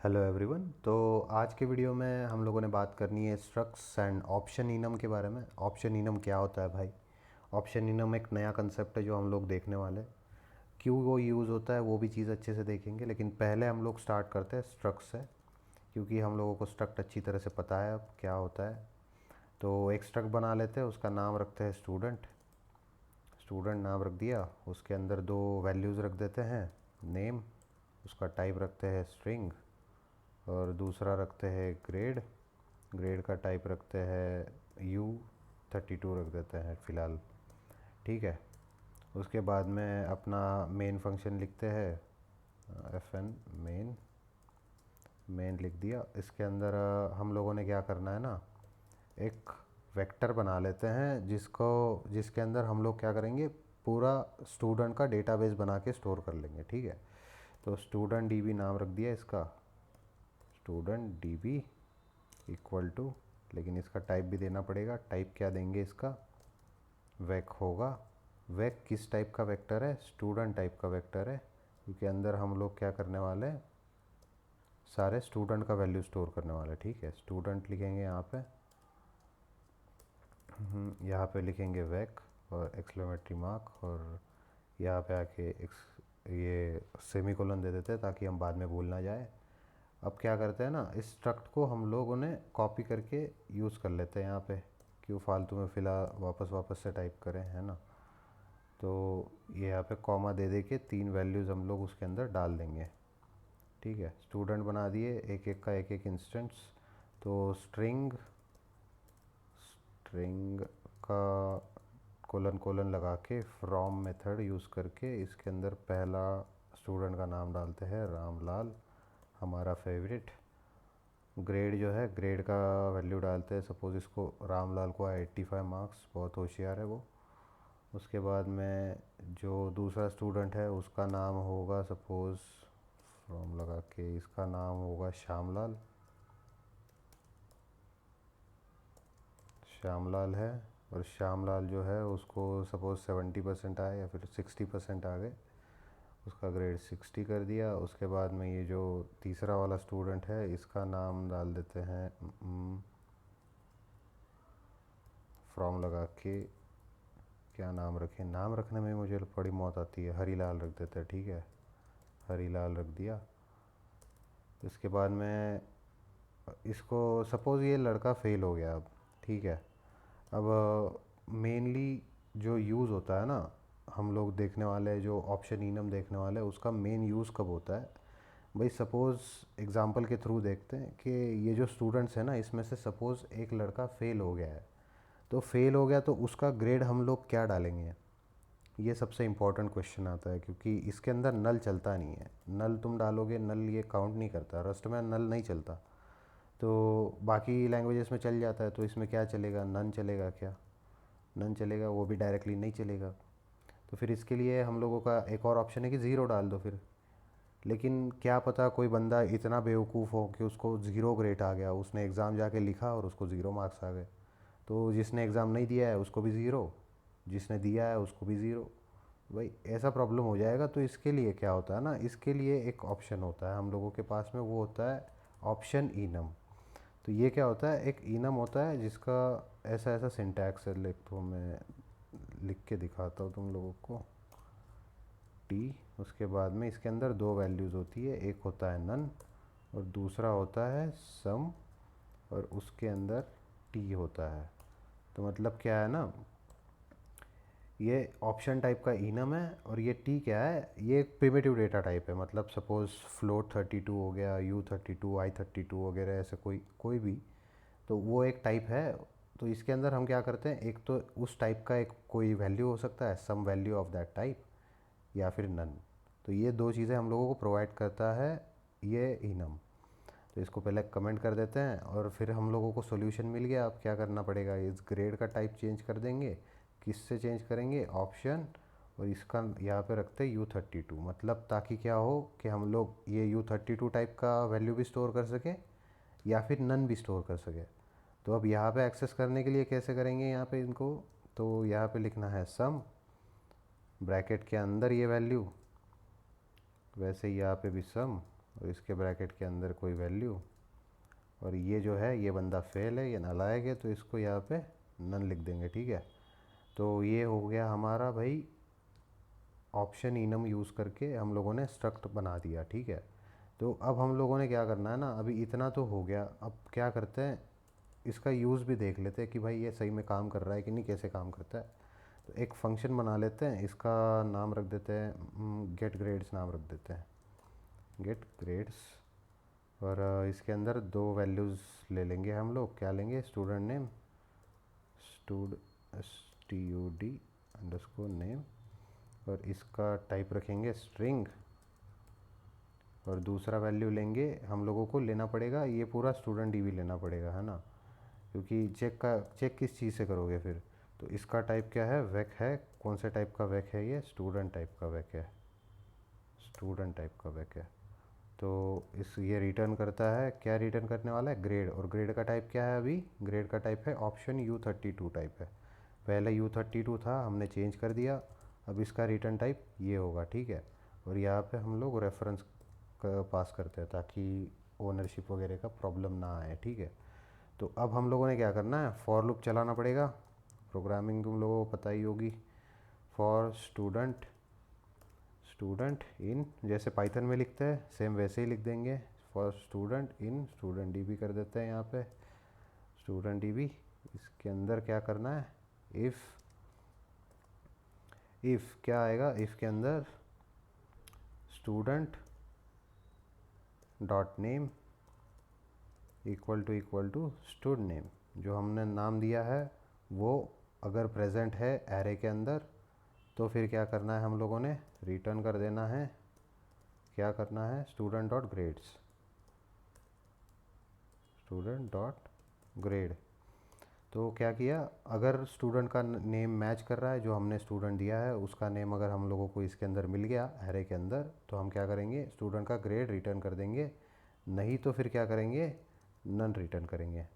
Hello everyone. तो आज के वीडियो में हम लोगों ने बात करनी है स्ट्रक्ट्स एंड ऑप्शन इनम के बारे में। ऑप्शन इनम क्या होता है भाई? ऑप्शन इनम एक नया कंसेप्ट है जो हम लोग देखने वाले हैं। क्यों वो यूज़ होता है वो भी चीज़ अच्छे से देखेंगे, लेकिन पहले हम लोग स्टार्ट करते हैं स्ट्रक्ट से, क्योंकि हम लोगों को स्ट्रक्ट अच्छी तरह से पता है अब क्या होता है। तो एक स्ट्रक्ट बना लेते हैं, उसका नाम रखते हैं स्टूडेंट। स्टूडेंट नाम रख दिया, उसके अंदर दो वैल्यूज़ रख देते हैं, नेम, उसका टाइप रखते हैं स्ट्रिंग, और दूसरा रखते हैं ग्रेड। ग्रेड का टाइप रखते हैं U32 रख देते हैं फ़िलहाल। ठीक है। उसके बाद में अपना मेन फंक्शन लिखते हैं, FN मेन। मेन लिख दिया। इसके अंदर हम लोगों ने क्या करना है ना, एक वेक्टर बना लेते हैं जिसके अंदर हम लोग क्या करेंगे, पूरा स्टूडेंट का डेटाबेस बना के स्टोर कर लेंगे। ठीक है। तो स्टूडेंट DB नाम रख दिया इसका, स्टूडेंट DB इक्वल टू, लेकिन इसका टाइप भी देना पड़ेगा। टाइप क्या देंगे इसका? वेक होगा। वेक किस टाइप का वेक्टर है? स्टूडेंट टाइप का वेक्टर है, क्योंकि अंदर हम लोग क्या करने वाले हैं, सारे स्टूडेंट का वैल्यू स्टोर करने वाले। ठीक है। स्टूडेंट लिखेंगे यहाँ पे, यहाँ पे लिखेंगे वेक और एक्सक्लेमेटरी मार्क, और यहाँ पे आके ये सेमीकोलन दे देते हैं ताकि हम बाद में भूल ना जाए। अब क्या करते हैं ना, इस स्ट्रक्ट को हम लोगों ने कॉपी करके यूज़ कर लेते हैं यहाँ पे, क्यों फालतू में फ़िलहाल वापस वापस से टाइप करें, है ना। तो ये यहाँ पे कॉमा दे दे के तीन वैल्यूज़ हम लोग उसके अंदर डाल देंगे। ठीक है। स्टूडेंट बना दिए, एक एक का एक एक इंस्टेंस। तो स्ट्रिंग स्ट्रिंग का कोलन कोलन लगा के फ्रॉम मेथड यूज़ करके इसके अंदर पहला स्टूडेंट का नाम डालते हैं रामलाल, हमारा फेवरेट। ग्रेड जो है, ग्रेड का वैल्यू डालते हैं, सपोज़ इसको रामलाल को 85 मार्क्स, बहुत होशियार है वो। उसके बाद में जो दूसरा स्टूडेंट है उसका नाम होगा, सपोज़ फ्रॉम लगा के इसका नाम होगा श्यामलाल। श्यामलाल है, और श्यामलाल जो है उसको सपोज़ 70% आए या फिर 60% आ गए, उसका ग्रेड 60 कर दिया। उसके बाद में ये जो तीसरा वाला स्टूडेंट है इसका नाम डाल देते हैं फ्रॉम लगा के, क्या नाम रखें, नाम रखने में मुझे बड़ी मौत आती है, हरीलाल रख देते हैं। ठीक है। हरीलाल रख दिया। इसके बाद में इसको सपोज़ ये लड़का फ़ेल हो गया अब। ठीक है। अब मेनली जो यूज़ होता है ना, हम लोग देखने वाले हैं जो ऑप्शन इनम देखने वाले हैं, उसका मेन यूज़ कब होता है भाई? सपोज़ एग्ज़ाम्पल के थ्रू देखते हैं कि ये जो स्टूडेंट्स हैं ना, इसमें से सपोज़ एक लड़का फ़ेल हो गया है। तो फ़ेल हो गया तो उसका ग्रेड हम लोग क्या डालेंगे? ये सबसे इम्पोर्टेंट क्वेश्चन आता है, क्योंकि इसके अंदर नल चलता नहीं है। नल तुम डालोगे, नल ये काउंट नहीं करता, रस्ट में नल नहीं चलता। तो बाकी लैंग्वेजेस में चल जाता है, तो इसमें क्या चलेगा? नन चलेगा क्या? नन चलेगा, वो भी डायरेक्टली नहीं चलेगा। तो फिर इसके लिए हम लोगों का एक और ऑप्शन है कि ज़ीरो डाल दो फिर। लेकिन क्या पता कोई बंदा इतना बेवकूफ़ हो कि उसको ज़ीरो ग्रेड आ गया, उसने एग्ज़ाम जाके लिखा और उसको ज़ीरो मार्क्स आ गए। तो जिसने एग्ज़ाम नहीं दिया है उसको भी ज़ीरो, जिसने दिया है उसको भी ज़ीरो। भाई ऐसा प्रॉब्लम हो जाएगा। तो इसके लिए क्या होता है ना, इसके लिए एक ऑप्शन होता है हम लोगों के पास में, वो होता है ऑप्शन इनम। तो ये क्या होता है, एक इनम होता है जिसका ऐसा ऐसा सिंटैक्स है, लिख तो मैं लिख के दिखाता हूँ तुम लोगों को। टी, उसके बाद में इसके अंदर दो वैल्यूज़ होती है, एक होता है नन और दूसरा होता है सम, और उसके अंदर टी होता है। तो मतलब क्या है ना, ये ऑप्शन टाइप का इनम है, और ये टी क्या है, ये एक प्रिमिटिव डेटा टाइप है। मतलब सपोज़ फ्लोट 32 हो गया, U32, I32 वगैरह, ऐसे कोई कोई भी, तो वो एक टाइप है। तो इसके अंदर हम क्या करते हैं, एक तो उस टाइप का एक कोई वैल्यू हो सकता है, some value of that type, या फिर नन। तो ये दो चीज़ें हम लोगों को प्रोवाइड करता है ये इनम। तो इसको पहले कमेंट कर देते हैं, और फिर हम लोगों को सॉल्यूशन मिल गया। अब क्या करना पड़ेगा, इस ग्रेड का टाइप चेंज कर देंगे। किससे चेंज करेंगे? ऑप्शन, और इसका यहाँ पे रखते हैं U32, मतलब ताकि क्या हो कि हम लोग ये U32 टाइप का वैल्यू भी स्टोर कर सके या फिर नन भी स्टोर कर सके। तो अब यहाँ पे एक्सेस करने के लिए कैसे करेंगे यहाँ पे इनको? तो यहाँ पे लिखना है सम, ब्रैकेट के अंदर ये वैल्यू, वैसे ही यहाँ पे भी सम, और इसके ब्रैकेट के अंदर कोई वैल्यू, और ये जो है ये बंदा फेल है, ये नालायक है, तो इसको यहाँ पे नन लिख देंगे, ठीक है। तो ये हो गया हमारा भाई ऑप्शन इनम यूज़ करके हम लोगों ने स्ट्रक्ट बना दिया, ठीक है। तो अब हम लोगों ने क्या करना है ना, अभी इतना तो हो गया, अब क्या करते हैं इसका यूज़ भी देख लेते हैं कि भाई ये सही में काम कर रहा है कि नहीं, कैसे काम करता है। तो एक फ़ंक्शन बना लेते हैं, इसका नाम रख देते हैं गेट ग्रेड्स नाम रख देते हैं, गेट ग्रेड्स। और इसके अंदर दो वैल्यूज़ ले लेंगे हम लोग, क्या लेंगे, स्टूडेंट नेम, STUD_नेम, और इसका टाइप रखेंगे स्ट्रिंग, और दूसरा वैल्यू लेंगे, हम लोगों को लेना पड़ेगा ये पूरा स्टूडेंट डीबी लेना पड़ेगा, है ना, क्योंकि चेक किस चीज़ से करोगे फिर। तो इसका टाइप क्या है, वेक है, कौन से टाइप का वेक है, ये स्टूडेंट टाइप का वेक है, स्टूडेंट टाइप का वेक है। तो इस ये रिटर्न करता है, क्या रिटर्न करने वाला है, ग्रेड, और ग्रेड का टाइप क्या है, अभी ग्रेड का टाइप है ऑप्शन U32 टाइप है, पहले U32 था, हमने चेंज कर दिया, अब इसका रिटर्न टाइप ये होगा, ठीक है। और यहाँ पे हम लोग रेफरेंस पास करते हैं ताकि ओनरशिप वगैरह का प्रॉब्लम ना आए, ठीक है। तो अब हम लोगों ने क्या करना है, फॉर लूप चलाना पड़ेगा, प्रोग्रामिंग तुम लोगों को पता ही होगी। फॉर स्टूडेंट, स्टूडेंट इन, जैसे पाइथन में लिखते हैं सेम वैसे ही लिख देंगे, for student in student dB कर देते हैं यहाँ पे, स्टूडेंट डीबी। इसके अंदर क्या करना है, इफ़ क्या आएगा, इफ़ के अंदर student dot name equal to stud name, जो हमने नाम दिया है वो अगर प्रेजेंट है एरे के अंदर, तो फिर क्या करना है हम लोगों ने, रिटर्न कर देना है, क्या करना है, student dot grades, student dot grade. तो क्या किया, अगर स्टूडेंट का नेम मैच कर रहा है, जो हमने स्टूडेंट दिया है उसका नेम अगर हम लोगों को इसके अंदर मिल गया एरे के अंदर, तो हम क्या करेंगे, स्टूडेंट का ग्रेड रिटर्न कर देंगे, नहीं तो फिर क्या करेंगे, नन रिटर्न करेंगे।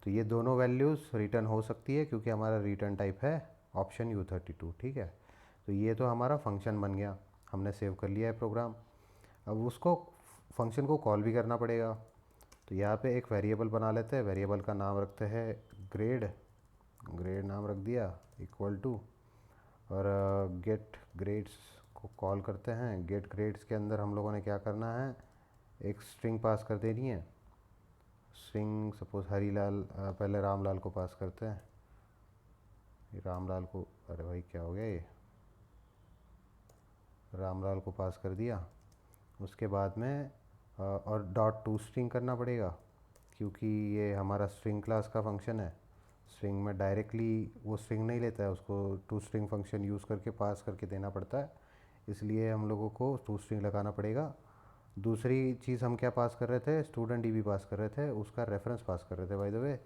तो ये दोनों वैल्यूज़ रिटर्न हो सकती है क्योंकि हमारा रिटर्न टाइप है ऑप्शन U32, ठीक है। तो ये तो हमारा फंक्शन बन गया, हमने सेव कर लिया है प्रोग्राम। अब उसको फंक्शन को कॉल भी करना पड़ेगा, तो यहाँ पे एक वेरिएबल बना लेते हैं, वेरिएबल का नाम रखते हैं ग्रेड, ग्रेड नाम रख दिया इक्वल टू, और गेट ग्रेड्स को कॉल करते हैं। गेट ग्रेड्स के अंदर हम लोगों ने क्या करना है, एक स्ट्रिंग पास कर देनी है, स्ट्रिंग सपोज हरीलाल, पहले रामलाल को पास करते हैं, ये रामलाल को, अरे भाई क्या हो गया, ये रामलाल को पास कर दिया। उसके बाद में और डॉट टू स्ट्रिंग करना पड़ेगा क्योंकि ये हमारा स्ट्रिंग क्लास का फंक्शन है, स्ट्रिंग में डायरेक्टली वो स्ट्रिंग नहीं लेता है, उसको टू स्ट्रिंग फंक्शन यूज़ करके पास करके देना पड़ता है, इसलिए हम लोगों को टू स्ट्रिंग लगाना पड़ेगा। दूसरी चीज़ हम क्या पास कर रहे थे, स्टूडेंट डीबी पास कर रहे थे, उसका रेफरेंस पास कर रहे थे, by the way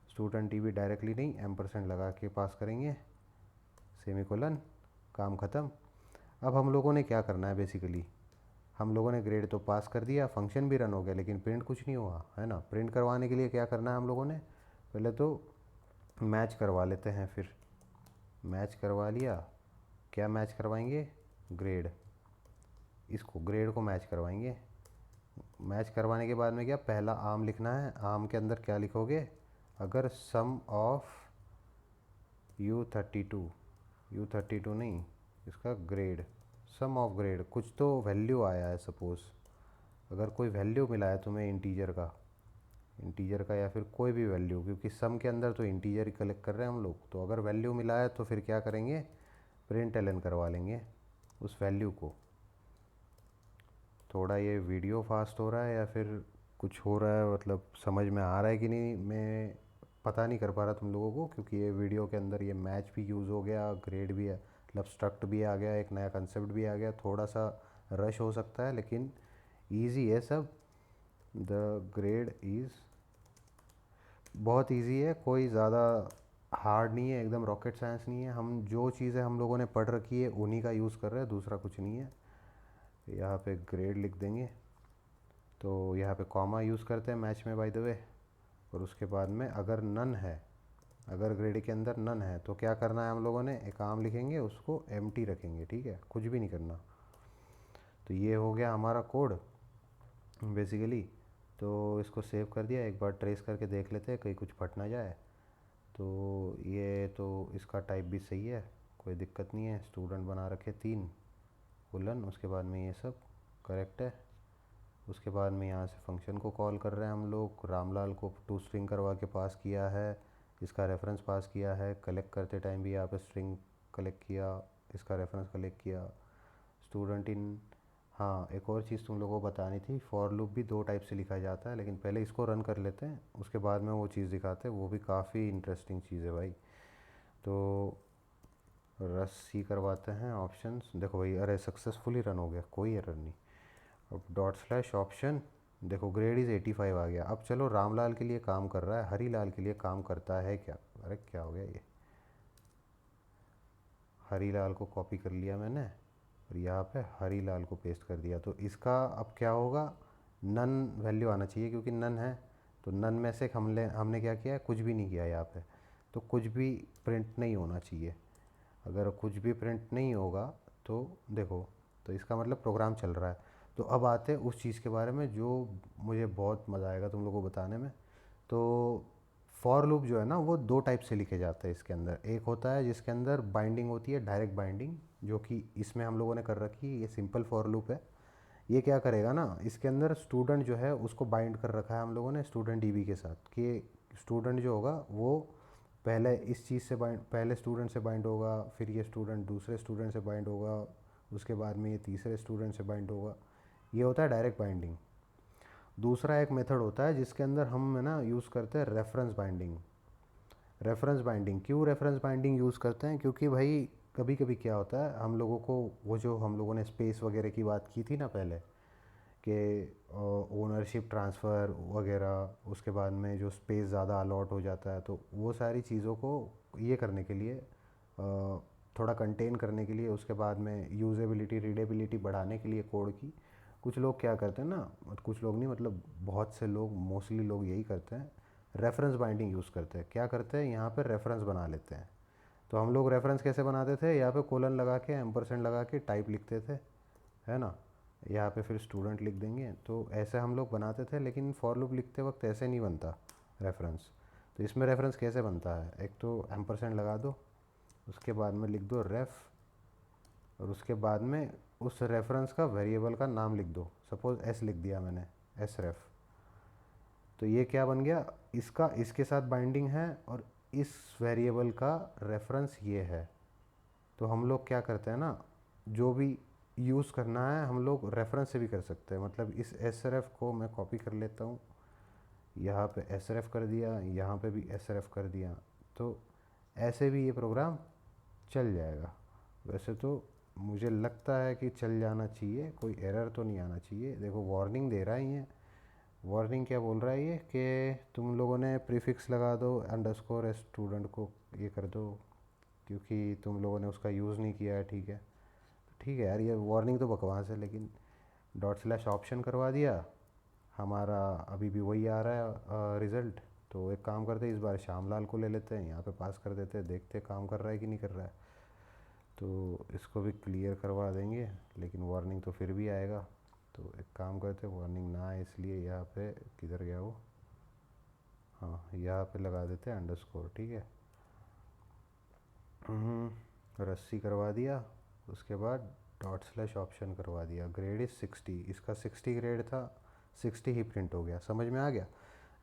student dB directly नहीं, एम्परसेंड लगा के पास करेंगे, सेमीकोलन, काम ख़त्म। अब हम लोगों ने क्या करना है, बेसिकली हम लोगों ने ग्रेड तो पास कर दिया, फंक्शन भी रन हो गया, लेकिन प्रिंट कुछ नहीं हुआ, है ना। प्रिंट करवाने के लिए क्या करना है हम लोगों ने, पहले तो मैच करवा लेते हैं, फिर मैच करवा लिया, क्या मैच करवाएंगे, ग्रेड, इसको ग्रेड को मैच करवाएंगे। मैच करवाने के बाद में क्या, पहला आम लिखना है, आम के अंदर क्या लिखोगे, अगर सम ऑफ U32 नहीं, इसका ग्रेड, सम ऑफ ग्रेड, कुछ तो वैल्यू आया है सपोज़, अगर कोई वैल्यू मिला है तुम्हें इंटीजर का या फिर कोई भी वैल्यू, क्योंकि सम के अंदर तो इंटीजर ही कलेक्ट कर रहे हैं हम लोग, तो अगर वैल्यू मिला है तो फिर क्या करेंगे, प्रिंट एलन करवा लेंगे उस वैल्यू को। थोड़ा ये वीडियो फास्ट हो रहा है या फिर कुछ हो रहा है, मतलब समझ में आ रहा है कि नहीं, मैं पता नहीं कर पा रहा तुम लोगों को, क्योंकि ये वीडियो के अंदर ये मैच भी यूज़ हो गया, ग्रेड भी है, मतलब स्ट्रक्ट भी आ गया, एक नया कंसेप्ट भी आ गया, थोड़ा सा रश हो सकता है लेकिन ईजी है सब। द ग्रेड इज़ बहुत इजी है, कोई ज़्यादा हार्ड नहीं है, एकदम रॉकेट साइंस नहीं है, हम जो चीज़ें हम लोगों ने पढ़ रखी है उन्हीं का यूज़ कर रहे हैं, दूसरा कुछ नहीं है। यहाँ पे ग्रेड लिख देंगे, तो यहाँ पे कॉमा यूज़ करते हैं मैच में बाय द वे, और उसके बाद में अगर नन है, अगर ग्रेड के अंदर नन है तो क्या करना है हम लोगों ने, एक आम लिखेंगे, उसको एम्प्टी रखेंगे, ठीक है, कुछ भी नहीं करना। तो ये हो गया हमारा कोड बेसिकली। तो इसको सेव कर दिया, एक बार ट्रेस करके देख लेते हैं कहीं कुछ फट ना जाए। तो ये तो इसका टाइप भी सही है, कोई दिक्कत नहीं है। स्टूडेंट बना रखे 3 कोलन, उसके बाद में ये सब करेक्ट है। उसके बाद में यहाँ से फंक्शन को कॉल कर रहे हैं हम लोग। रामलाल को टू स्ट्रिंग करवा के पास किया है, इसका रेफरेंस पास किया है। कलेक्ट करते टाइम भी यहाँ पे स्ट्रिंग कलेक्ट किया, इसका रेफरेंस कलेक्ट किया। स्टूडेंट इन, हाँ एक और चीज़ तुम लोगों को बतानी थी, फॉर लूप भी 2 टाइप से लिखा जाता है, लेकिन पहले इसको रन कर लेते हैं, उसके बाद में वो चीज़ दिखाते हैं। वो भी काफ़ी इंटरेस्टिंग चीज़ है भाई। तो रस्सी करवाते हैं ऑप्शंस। देखो भाई, अरे सक्सेसफुली रन हो गया, कोई एरर नहीं। अब डॉट स्लैश ऑप्शन, देखो ग्रेड इज़ 85 आ गया। अब चलो रामलाल के लिए काम कर रहा है, हरीलाल के लिए काम करता है क्या? अरे क्या हो गया ये, हरीलाल को कॉपी कर लिया मैंने और यहाँ पे हरीलाल को पेस्ट कर दिया। तो इसका अब क्या होगा, नन वैल्यू आना चाहिए, क्योंकि नन है। तो नन में से हमने क्या किया है, कुछ भी नहीं किया यहाँ पे। तो कुछ भी प्रिंट नहीं होना चाहिए। अगर कुछ भी प्रिंट नहीं होगा तो देखो, तो इसका मतलब प्रोग्राम चल रहा है। तो अब आते हैं उस चीज़ के बारे में जो मुझे बहुत मज़ा आएगा तुम लोगों को बताने में। तो फॉर लूप जो है ना, वो 2 टाइप से लिखे जाते हैं इसके अंदर। एक होता है जिसके अंदर बाइंडिंग होती है, डायरेक्ट बाइंडिंग, जो कि इसमें हम लोगों ने कर रखी है। ये सिंपल फॉर लूप है। ये क्या करेगा ना, इसके अंदर स्टूडेंट जो है उसको बाइंड कर रखा है हम लोगों ने स्टूडेंट डीबी के साथ, कि स्टूडेंट जो होगा वो पहले इस चीज़ से बाइंड, पहले स्टूडेंट से बाइंड होगा, फिर ये स्टूडेंट दूसरे स्टूडेंट से बाइंड होगा, उसके बाद में ये तीसरे स्टूडेंट से बाइंड होगा। ये होता है डायरेक्ट बाइंडिंग। दूसरा एक मेथड होता है जिसके अंदर हम है ना यूज़ करते हैं रेफरेंस बाइंडिंग। रेफरेंस बाइंडिंग क्यों रेफरेंस बाइंडिंग यूज़ करते हैं, क्योंकि भाई कभी कभी क्या होता है, हम लोगों को वो जो हम लोगों ने स्पेस वगैरह की बात की थी ना पहले, कि ओनरशिप ट्रांसफ़र वगैरह, उसके बाद में जो स्पेस ज़्यादा अलॉट हो जाता है, तो वो सारी चीज़ों को ये करने के लिए, थोड़ा कंटेन करने के लिए, उसके बाद में यूजेबिलिटी रीडेबिलिटी बढ़ाने के लिए कोड की, कुछ लोग क्या करते हैं ना, कुछ लोग नहीं मतलब बहुत से लोग, मोस्टली लोग यही करते हैं, रेफरेंस बाइंडिंग यूज़ करते हैं। क्या करते हैं, यहाँ पर रेफरेंस बना लेते हैं। तो हम लोग रेफरेंस कैसे बनाते थे, यहाँ पे कोलन लगा के एम्परसेंड लगा के टाइप लिखते थे, है ना। यहाँ पे फिर स्टूडेंट लिख देंगे। तो ऐसे हम लोग बनाते थे, लेकिन फॉर लूप लिखते वक्त ऐसे नहीं बनता रेफरेंस। तो इसमें रेफरेंस कैसे बनता है, एक तो एम्परसेंड लगा दो, उसके बाद में लिख दो रेफ, और उसके बाद में उस रेफरेंस का वेरिएबल का नाम लिख दो। सपोज़ एस लिख दिया मैंने, एस रेफ। तो ये क्या बन गया, इसका इसके साथ बाइंडिंग है और इस वेरिएबल का रेफरेंस ये है। तो हम लोग क्या करते हैं ना, जो भी यूज़ करना है हम लोग रेफरेंस से भी कर सकते हैं। मतलब इस एस को मैं कॉपी कर लेता हूँ, यहाँ पे एस कर दिया, यहाँ पे भी एस कर दिया, तो ऐसे भी ये प्रोग्राम चल जाएगा। वैसे तो मुझे लगता है कि चल जाना चाहिए, कोई एरर तो नहीं आना चाहिए। देखो वार्निंग दे रहा है ये, वार्निंग क्या बोल रहा है ये, कि तुम लोगों ने प्रीफिक्स लगा दो अंडरस्कोर स्टूडेंट को ये कर दो, क्योंकि तुम लोगों ने उसका यूज़ नहीं किया है। ठीक है, ठीक है यार, ये वार्निंग तो बकवास है, लेकिन डॉट स्लैश ऑप्शन करवा दिया, हमारा अभी भी वही आ रहा है रिज़ल्ट। तो एक काम करते हैं, इस बार श्यामलाल को ले लेते हैं, यहाँ पे पास कर देते हैं, देखते हैं काम कर रहा है कि नहीं कर रहा है। तो इसको भी क्लियर करवा देंगे, लेकिन वार्निंग तो फिर भी आएगा। तो एक काम करते हैं, वार्निंग ना आए इसलिए यहाँ पे, किधर गया वो, हाँ यहाँ पे लगा देते हैं अंडरस्कोर। ठीक है, रस्सी करवा दिया, उसके बाद डॉट स्लैश ऑप्शन करवा दिया। ग्रेड इज़ 60, इसका 60 ग्रेड था, 60 ही प्रिंट हो गया। समझ में आ गया।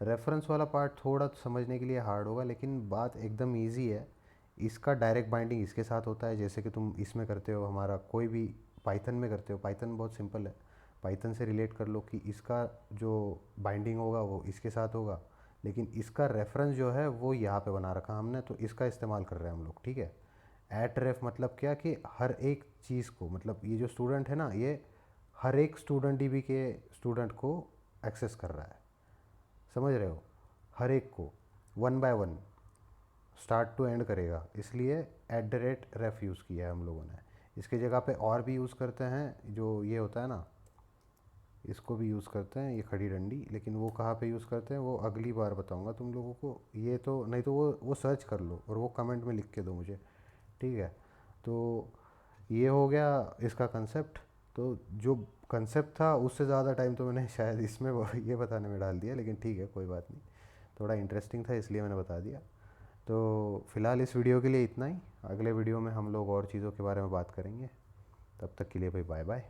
रेफरेंस वाला पार्ट थोड़ा समझने के लिए हार्ड होगा, लेकिन बात एकदम इजी है। इसका डायरेक्ट बाइंडिंग इसके साथ होता है, जैसे कि तुम इसमें करते हो, हमारा कोई भी पाइथन में करते हो। पाइथन बहुत सिंपल है, पाइथन से रिलेट कर लो कि इसका जो बाइंडिंग होगा वो इसके साथ होगा, लेकिन इसका रेफरेंस जो है वो यहाँ पे बना रखा हमने, तो इसका इस्तेमाल कर रहे हैं हम लोग। ठीक है, एट रेफ मतलब क्या, कि हर एक चीज़ को, मतलब ये जो स्टूडेंट है ना, ये हर एक स्टूडेंट डीबी के स्टूडेंट को एक्सेस कर रहा है। समझ रहे हो, हर एक को one by one start to end करेगा, इसलिए at the rate ref use किया है हम लोगों ने। इसके जगह पे और भी यूज़ करते हैं, जो ये होता है ना, इसको भी यूज़ करते हैं, ये खड़ी डंडी। लेकिन वो कहाँ पे यूज़ करते हैं वो अगली बार बताऊंगा तुम लोगों को। ये तो नहीं तो वो सर्च कर लो और वो कमेंट में लिख के दो मुझे। ठीक है, तो ये हो गया इसका कंसेप्ट। तो जो कंसेप्ट था उससे ज़्यादा टाइम तो मैंने शायद इसमें ये बताने में डाल दिया, लेकिन ठीक है कोई बात नहीं, थोड़ा इंटरेस्टिंग था इसलिए मैंने बता दिया। तो फ़िलहाल इस वीडियो के लिए इतना ही। अगले वीडियो में हम लोग और चीज़ों के बारे में बात करेंगे। तब तक के लिए भाई बाय बाय।